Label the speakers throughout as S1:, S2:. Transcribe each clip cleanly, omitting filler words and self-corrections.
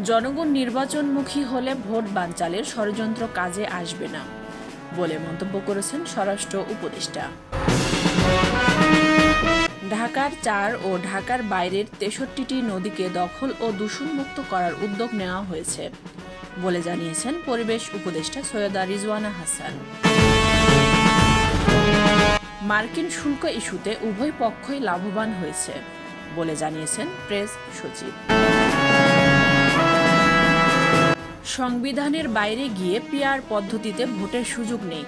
S1: জনগণ নির্বাচনমুখী হলে ভোট বানচালের ষড়যন্ত্র কাজে আসবে না বলে মন্তব্য করেছেন স্বরাষ্ট্র উপদেষ্টা। ঢাকার ৪ ও ঢাকার বাইরের ৬৩টি নদীকে দখল ও দূষণমুক্ত করার উদ্যোগ নেওয়া হয়েছে বলে জানিয়েছেন পরিবেশ উপদেষ্টা সৈয়দা রিজওয়ানা হাসান। মার্কিন শুল্ক ইস্যুতে উভয় পক্ষই লাভবান হয়েছে বলে জানিয়েছেন প্রেস সচিব। সংবিধানের বাইরে গিয়ে পিআর পদ্ধতিতে ভোটের সুযোগ নেই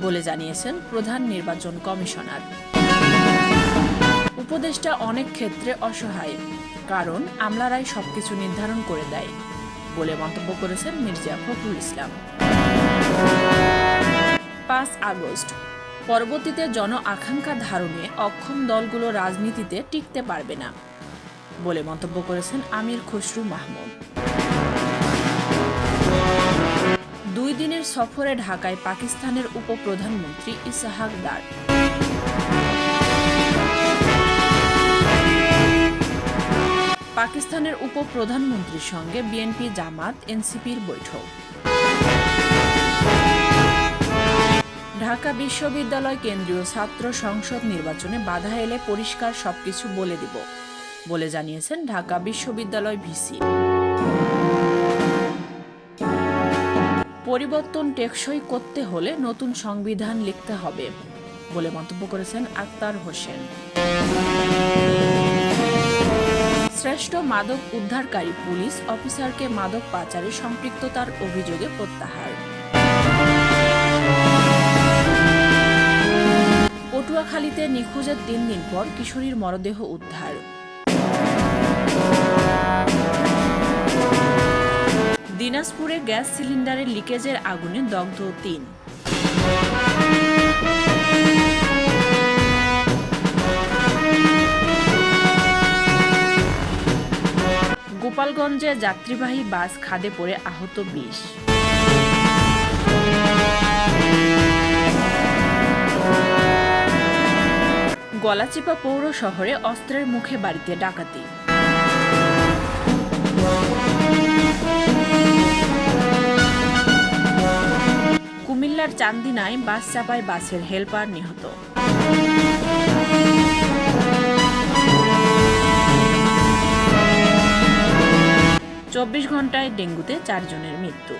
S1: বলে জানিয়েছেন প্রধান নির্বাচন কমিশনার। উপদেষ্টা অনেক ক্ষেত্রে অসহায়, কারণ আমলারাই সবকিছু নির্ধারণ করে দেয় বলে মন্তব্য করেছেন মির্জা ফখরুল ইসলাম। ৫ আগস্ট, পরবর্তীতে জন আকাঙ্ক্ষা ধারণে অক্ষম দলগুলো রাজনীতিতে টিকতে পারবে না বলে মন্তব্য করেছেন আমির খসরু মাহমুদ। ২ দিনের সফরে ঢাকায় পাকিস্তানের উপপ্রধানমন্ত্রী ইসহাক ডার। পাকিস্তানের উপপ্রধানমন্ত্রীর সঙ্গে বিএনপি, জামাত, এনসিপির বৈঠক। ঢাকা বিশ্ববিদ্যালয় কেন্দ্রীয় ছাত্র সংসদ নির্বাচনে বাধা এলে পরিষ্কার সবকিছু বলে দিব বলে জানিয়েছেন ঢাকা বিশ্ববিদ্যালয় ভিসি। পরিবর্তন টেকসই করতে হলে নতুন সংবিধান লিখতে হবে বলে মন্তব্য করেছেন আক্তার হোসেন। শ্রেষ্ঠ মাদক উদ্ধারকারী পুলিশ অফিসারকে মাদক পাচারে সম্পৃক্ততার অভিযোগে প্রত্যাহার। পটুয়াখালীতে নিখোঁজের ৩ দিন পর কিশোরীর মরদেহ উদ্ধার। দিনাজপুরে গ্যাস সিলিন্ডারের লিকেজের আগুনে দগ্ধ ৩। গোপালগঞ্জে যাত্রীবাহী বাস খাদে পড়ে আহত ২০। গলাচিপা পৌর শহরে অস্ত্রের মুখে বাড়িতে ডাকাতি। কুমিল্লার চান্দিনায় বাস চাপায় বাসের হেলপার নিহত। ২৪ ঘন্টায় ডেঙ্গুতে ৪ জনের মৃত্যু।